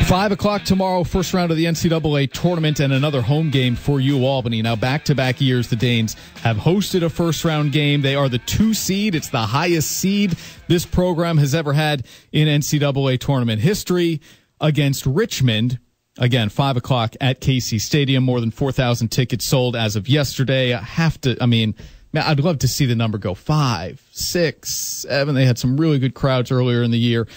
5 o'clock tomorrow, first round of the NCAA tournament and another home game for Albany. Now, back-to-back years, the Danes have hosted a first-round game. They are the 2 seed. It's the highest seed this program has ever had in NCAA tournament history against Richmond. Again, 5 o'clock at Casey Stadium. More than 4,000 tickets sold as of yesterday. I'd love to see the number go 5, 6, 7. They had some really good crowds earlier in the year,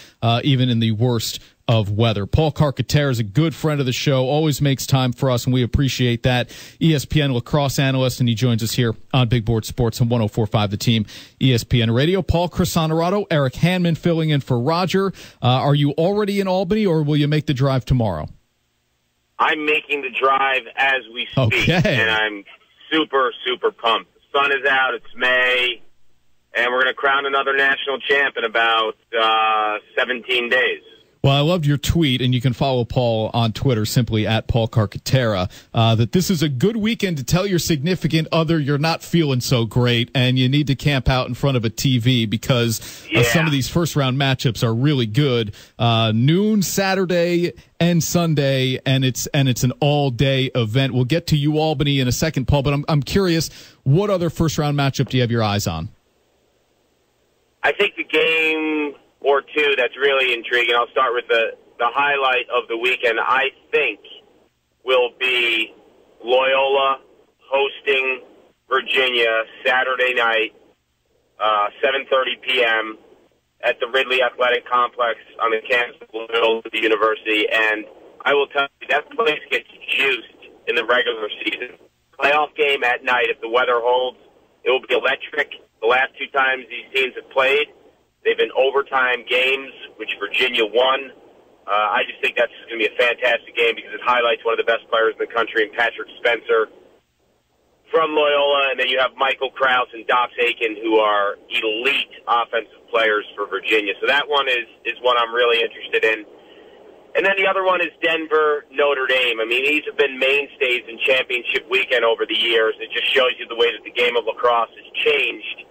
even in the worst of weather. Paul Carcaterra is a good friend of the show, always makes time for us, and we appreciate that. ESPN lacrosse analyst, and he joins us here on Big Board Sports on 104.5 The Team, ESPN Radio. Paul, Chris Honorato, Eric Hanman filling in for Roger. Are you already in Albany, or will you make the drive tomorrow? I'm making the drive as we speak, and I'm super, super pumped. The sun is out, it's May, and we're going to crown another national champ in about 17 days. Well, I loved your tweet, and you can follow Paul on Twitter simply at Paul Carcaterra, that this is a good weekend to tell your significant other you're not feeling so great and you need to camp out in front of a TV because some of these first-round matchups are really good. Noon Saturday and Sunday, and it's an all-day event. We'll get to Albany in a second, Paul, but I'm curious, what other first-round matchup do you have your eyes on? I think the game or two that's really intriguing. I'll start with the highlight of the weekend, I think, will be Loyola hosting Virginia Saturday night, 7:30 p.m. at the Ridley Athletic Complex on the campus of Loyola University. And I will tell you, that place gets juiced in the regular season. Playoff game at night, if the weather holds, it will be electric. The last 2 times these teams have played, they've been overtime games, which Virginia won. I just think that's going to be a fantastic game because it highlights one of the best players in the country, in Patrick Spencer from Loyola. And then you have Michael Krause and Dox Aiken, who are elite offensive players for Virginia. So that one is one I'm really interested in. And then the other one is Denver, Notre Dame. I mean, these have been mainstays in championship weekend over the years. It just shows you the way that the game of lacrosse has changed.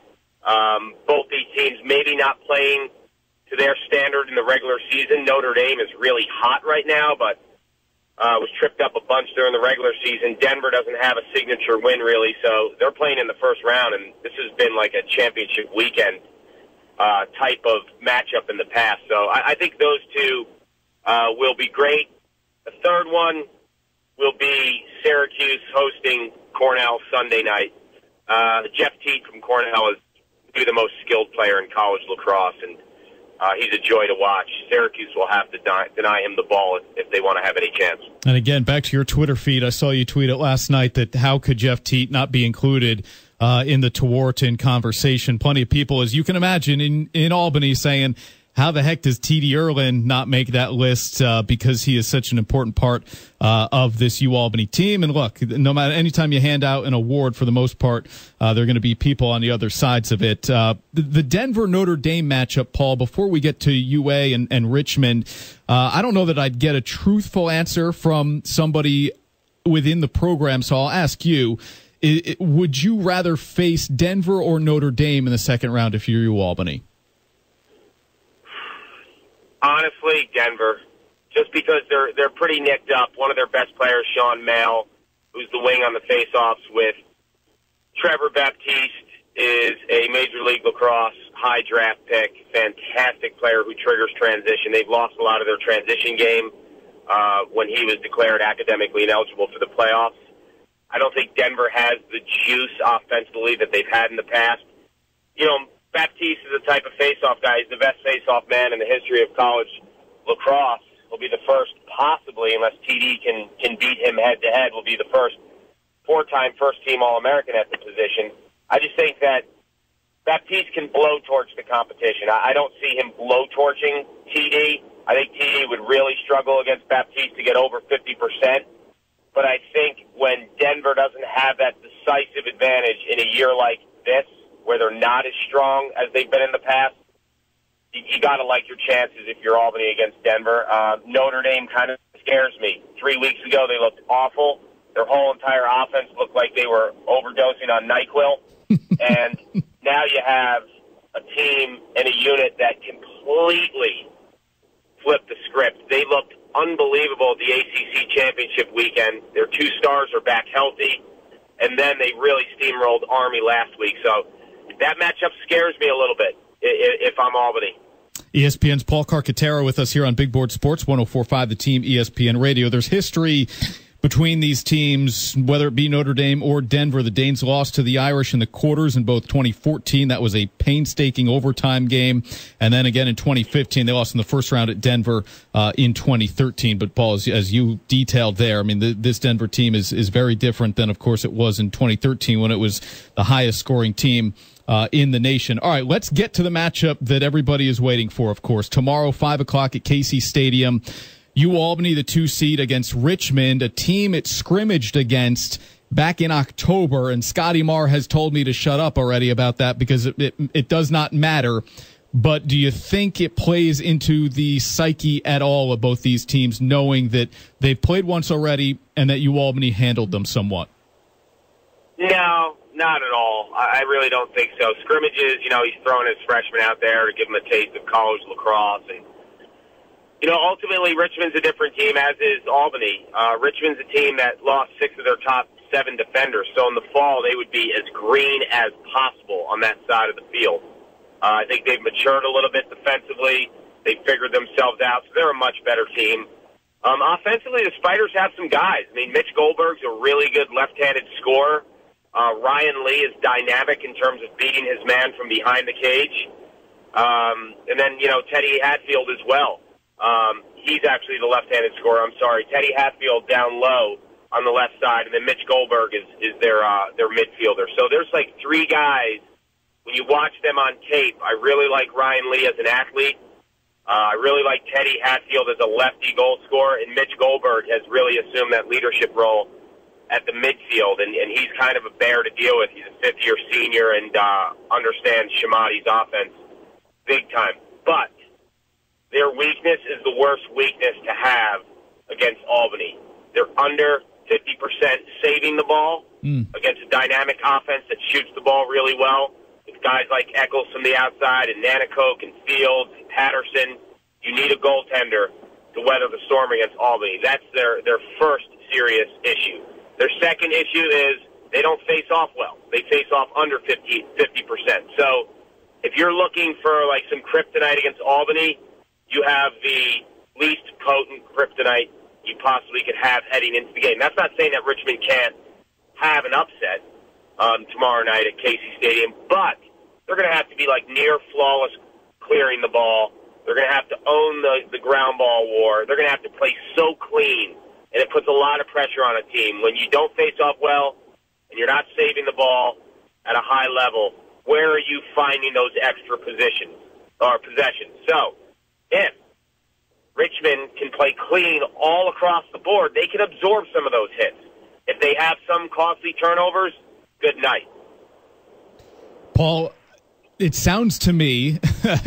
Both these teams maybe not playing to their standard in the regular season. Notre Dame is really hot right now, but was tripped up a bunch during the regular season. Denver doesn't have a signature win, really, so they're playing in the first round, and this has been like a championship weekend type of matchup in the past. So I think those two will be great. The third one will be Syracuse hosting Cornell Sunday night. Jeff Teat from Cornell is the most skilled player in college lacrosse, and he's a joy to watch. Syracuse will have to deny him the ball if they want to have any chance. And again, back to your Twitter feed, I saw you tweet it last night that how could Jeff Teat not be included in the Tewaaraton conversation? Plenty of people, as you can imagine, in Albany saying, how the heck does T.D. Erlin not make that list because he is such an important part of this Albany team? And look, no matter anytime you hand out an award, for the most part, there are going to be people on the other sides of it. The Denver-Notre Dame matchup, Paul, before we get to UA and Richmond, I don't know that I'd get a truthful answer from somebody within the program, so I'll ask you, would you rather face Denver or Notre Dame in the second round if you're Albany? Honestly, Denver, just because they're pretty nicked up. One of their best players, Sean Mail, who's the wing on the faceoffs with Trevor Baptiste, is a Major League Lacrosse high draft pick, fantastic player who triggers transition. They've lost a lot of their transition game when he was declared academically ineligible for the playoffs. I don't think Denver has the juice offensively that they've had in the past. You know, Baptiste is the type of face-off guy. He's the best face-off man in the history of college lacrosse. He'll be the first, possibly, unless TD can beat him head-to-head, will be the first 4-time first-team All-American at the position. I just think that Baptiste can blow torch the competition. I don't see him blow torching TD. I think TD would really struggle against Baptiste to get over 50%. But I think when Denver doesn't have that decisive advantage in a year like this, where they're not as strong as they've been in the past, you got to like your chances if you're Albany against Denver. Notre Dame kind of scares me. 3 weeks ago, they looked awful. Their whole entire offense looked like they were overdosing on NyQuil. And now you have a team and a unit that completely flipped the script. They looked unbelievable the ACC championship weekend. Their two stars are back healthy, and then they really steamrolled Army last week. So that matchup scares me a little bit if I'm Albany. ESPN's Paul Carcaterra with us here on Big Board Sports 104.5 The Team ESPN Radio. There's history between these teams, whether it be Notre Dame or Denver. The Danes lost to the Irish in the quarters in both 2014. That was a painstaking overtime game. And then again in 2015, they lost in the first round at Denver in 2013. But, Paul, as you detailed there, I mean, this Denver team is very different than, of course, it was in 2013 when it was the highest scoring team in the nation. All right, let's get to the matchup that everybody is waiting for, of course. Tomorrow, 5 o'clock at Casey Stadium. Albany, the 2 seed, against Richmond, a team it scrimmaged against back in October, and Scotty Marr has told me to shut up already about that because it does not matter. But do you think it plays into the psyche at all of both these teams, knowing that they've played once already and that Albany handled them somewhat? No, not at all. I really don't think so. Scrimmages, he's throwing his freshmen out there to give them a taste of college lacrosse. And, ultimately Richmond's a different team, as is Albany. Richmond's a team that lost 6 of their top 7 defenders. So in the fall, they would be as green as possible on that side of the field. I think they've matured a little bit defensively. They've figured themselves out, so they're a much better team. Offensively, the Spiders have some guys. I mean, Mitch Goldberg's a really good left-handed scorer. Ryan Lee is dynamic in terms of beating his man from behind the cage. And then, Teddy Hatfield as well. He's actually the left-handed scorer. I'm sorry. Teddy Hatfield down low on the left side, and then Mitch Goldberg is their midfielder. So there's like 3 guys. When you watch them on tape, I really like Ryan Lee as an athlete. I really like Teddy Hatfield as a lefty goal scorer, and Mitch Goldberg has really assumed that leadership role at the midfield, and he's kind of a bear to deal with. He's a 5th-year senior and understands Shamati's offense big time. But their weakness is the worst weakness to have against Albany. They're under 50% saving the ball against a dynamic offense that shoots the ball really well. With guys like Eccles from the outside and Nanakoke and Fields and Patterson, you need a goaltender to weather the storm against Albany. That's their first serious issue. Their second issue is they don't face off well. They face off under 50%. So if you're looking for like some kryptonite against Albany, you have the least potent kryptonite you possibly could have heading into the game. That's not saying that Richmond can't have an upset tomorrow night at Casey Stadium, but they're going to have to be like near flawless clearing the ball. They're going to have to own the ground ball war. They're going to have to play so clean, and it puts a lot of pressure on a team. When you don't face off well and you're not saving the ball at a high level, where are you finding those extra possessions? So if Richmond can play clean all across the board, they can absorb some of those hits. If they have some costly turnovers, good night. Paul, it sounds to me,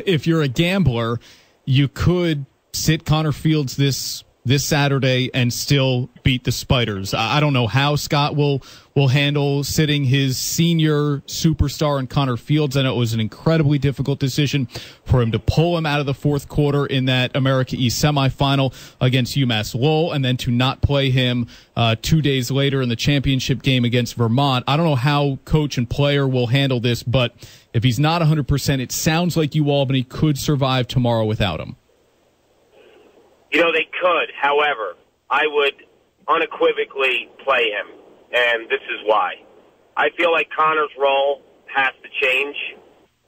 if you're a gambler, you could sit Connor Fields this Saturday and still beat the Spiders. I don't know how Scott will handle sitting his senior superstar in Connor Fields. I know it was an incredibly difficult decision for him to pull him out of the fourth quarter in that America East semifinal against UMass Lowell and then to not play him 2 days later in the championship game against Vermont. I don't know how coach and player will handle this, but if he's not 100%, it sounds like Albany could survive tomorrow without him. They could. However, I would unequivocally play him, and this is why. I feel like Connor's role has to change.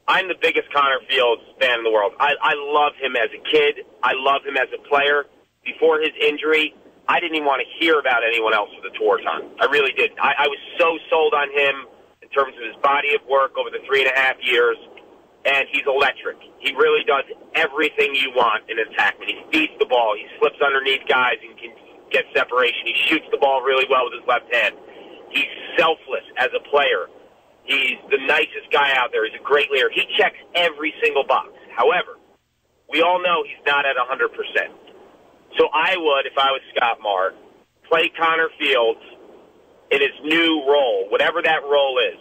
I'm the biggest Connor Fields fan in the world. I love him as a kid. I love him as a player. Before his injury, I didn't even want to hear about anyone else with a tour time. I really did. I was so sold on him in terms of his body of work over the 3.5 years. And he's electric. He really does everything you want in attackman. He beats the ball. He slips underneath guys and can get separation. He shoots the ball really well with his left hand. He's selfless as a player. He's the nicest guy out there. He's a great leader. He checks every single box. However, we all know he's not at 100%. So I would, if I was Scott Marr, play Connor Fields in his new role, whatever that role is.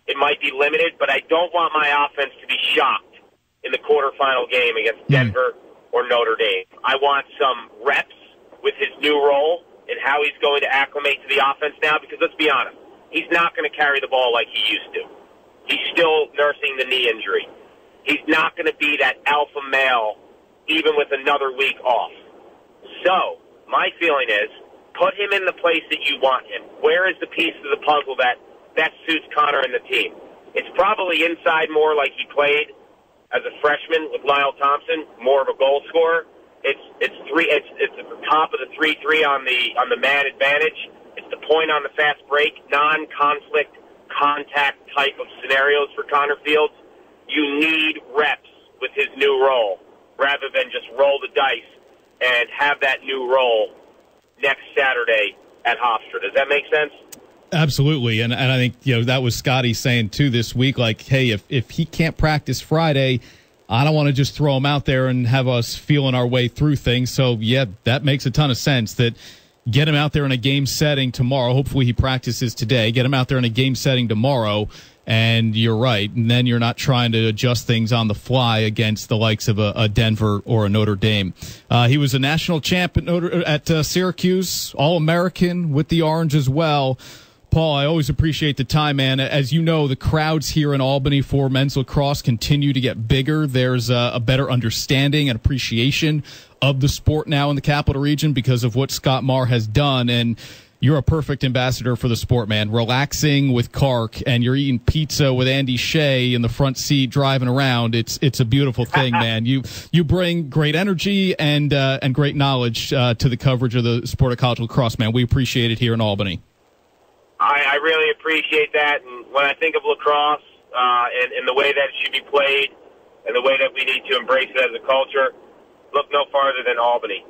It might be limited, but I don't want my offense to be shocked in the quarterfinal game against Denver or Notre Dame. I want some reps with his new role and how he's going to acclimate to the offense now, because let's be honest, he's not going to carry the ball like he used to. He's still nursing the knee injury. He's not going to be that alpha male even with another week off. So, my feeling is, put him in the place that you want him. Where is the piece of the puzzle that suits Connor and the team? It's probably inside more like he played as a freshman with Lyle Thompson, more of a goal scorer. It's at the top of the 3-3 on the man advantage. It's the point on the fast break, non-conflict contact type of scenarios for Connor Fields. You need reps with his new role rather than just roll the dice and have that new role next Saturday at Hofstra. Does that make sense? Absolutely, and I think that was Scotty saying too this week. Like, hey, if he can't practice Friday, I don't want to just throw him out there and have us feeling our way through things. So yeah, that makes a ton of sense. That get him out there in a game setting tomorrow. Hopefully he practices today. Get him out there in a game setting tomorrow. And you're right. And then you're not trying to adjust things on the fly against the likes of a Denver or a Notre Dame. He was a national champ at Syracuse, All-American with the Orange as well. Paul, I always appreciate the time, man. As you know, the crowds here in Albany for men's lacrosse continue to get bigger. There's a better understanding and appreciation of the sport now in the Capital Region because of what Scott Marr has done. And you're a perfect ambassador for the sport, man. Relaxing with Carc, and you're eating pizza with Andy Shea in the front seat driving around. It's a beautiful thing, man. You bring great energy and great knowledge to the coverage of the sport of college lacrosse, man. We appreciate it here in Albany. I really appreciate that, and when I think of lacrosse and the way that it should be played and the way that we need to embrace it as a culture, look no farther than Albany.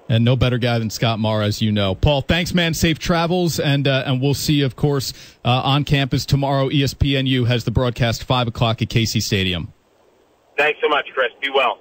And no better guy than Scott Marr, as you know. Paul, thanks, man. Safe travels, and we'll see you, of course, on campus tomorrow. ESPNU has the broadcast 5 o'clock at Casey Stadium. Thanks so much, Chris. Be well.